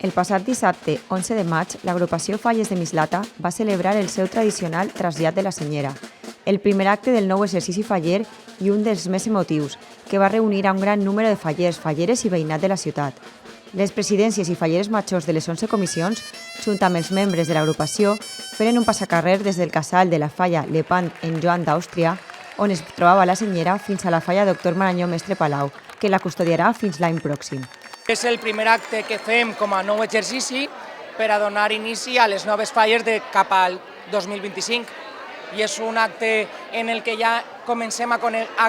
El passat dissabte, 11 de maig, l'agrupació Falles de Mislata va celebrar el seu tradicional trasllat de la Senyera, el primer acte del nou exercici faller i un dels més emotius, que va reunir a un gran número de fallers, falleres i veïnat de la ciutat. Les presidències i falleres majors de les 11 comissions, junt amb els membres de l'agrupació, feren un passacarrer des del casal de la falla Lepant en Joan d'Àustria, on es trobava la Senyera, fins a la falla Doctor Maranyó Mestre Palau, que la custodiarà fins l'any pròxim. És el primer acte que fem com a nou exercici per a donar inici a les noves falles de cap al 2025. I és un acte en el que ja comencem a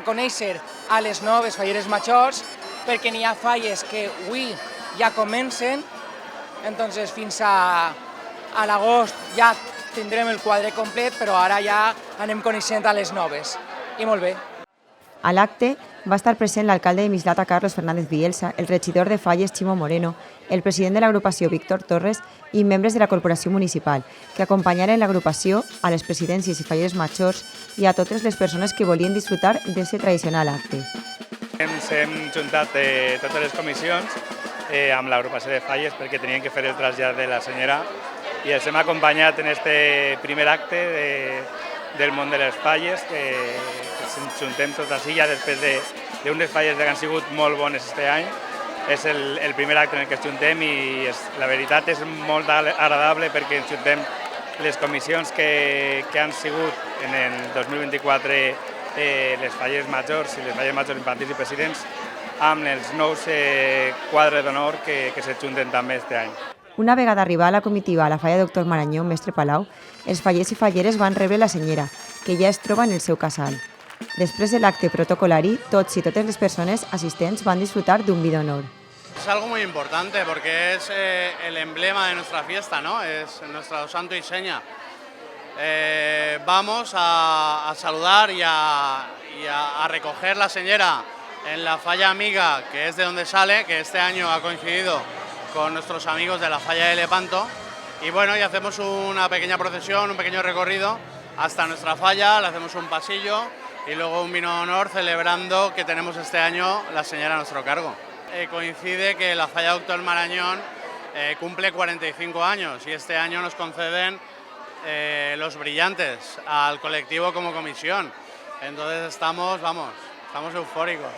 conèixer a les noves falleres majors, perquè n'hi ha falles que avui ja comencen, entonces fins a l'agost ja tindrem el quadre complet, però ara ja anem coneixent a les noves. I molt bé. A l'acte va estar present l'alcalde de Mislata, Carlos Fernández Bielsa, el regidor de Falles, Ximo Moreno, el president de l'agrupació, Víctor Torres, i membres de la corporació municipal, que acompanyaren l'agrupació a les presidències i falleres majors i a totes les persones que volien disfrutar d'aquest tradicional acte. Ens hem juntat totes les comissions amb l'agrupació de falles perquè tenien que fer el trasllat de la Senyera i els hem acompanyat en este primer acte del món de les falles, que ens juntem tots així ja després d'unes falles que han sigut molt bones aquest any. És el primer acte en què ens juntem i la veritat és molt agradable perquè ens juntem les comissions que han sigut en el 2024 les falles majors i les falles majors infantils i presidents amb els nous quadres d'honor que se junten també aquest any. Una vegada arribada la comitiva a la falla Doctor Maranyó Mestre Palau, els fallers i falleres van rebre la Senyera, que ja es troba en el seu casal. Després de l'acte protocolari, tots y totes les persones asistents van disfrutar d'un vi d'honor. Es algo muy importante porque es el emblema de nuestra fiesta, ¿no? Es nuestro santo y seña. Vamos a saludar y a recoger la Senyera en la falla amiga, que es de donde sale, que este año ha coincidido con nuestros amigos de la falla de Lepanto. Y bueno, y hacemos una pequeña procesión, un pequeño recorrido hasta nuestra falla, le hacemos un pasillo y luego un vino de honor celebrando que tenemos este año la Senyera a nuestro cargo. Coincide que la falla Doctor Marañón cumple 45 años y este año nos conceden los brillantes al colectivo como comisión. Entonces estamos eufóricos.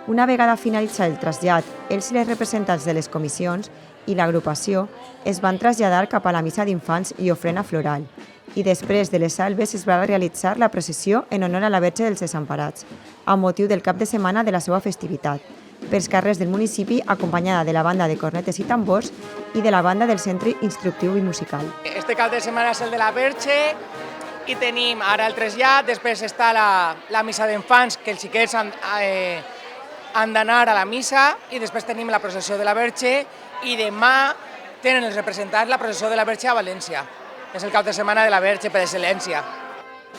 Una vegada finalitzat el trasllat, els i les representants de les comissions i l'agrupació es van traslladar cap a la missa d'infants i ofrena floral, i després de les salves es va realitzar la processió en honor a la Verge dels Desemparats, amb motiu del cap de setmana de la seva festivitat, pels carrers del municipi acompanyada de la banda de cornetes i tambors i de la banda del Centre Instructiu i Musical. Este cap de setmana és el de la Verge i tenim ara el trasllat, després està la missa d'infants, que els xiquets han d'anar a la missa, i després tenim la processió de la Verge i demà tenen els representants la processió de la Verge a València. És el cap de setmana de la Verge per excel·lència.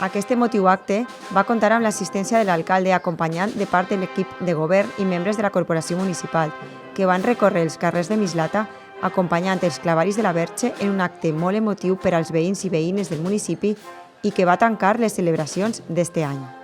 Aquest emotiu acte va comptar amb l'assistència de l'alcalde acompanyant de part de l'equip de govern i membres de la corporació municipal, que van recórrer els carrers de Mislata acompanyant els clavaris de la Verge en un acte molt emotiu per als veïns i veïnes del municipi i que va tancar les celebracions d'este any.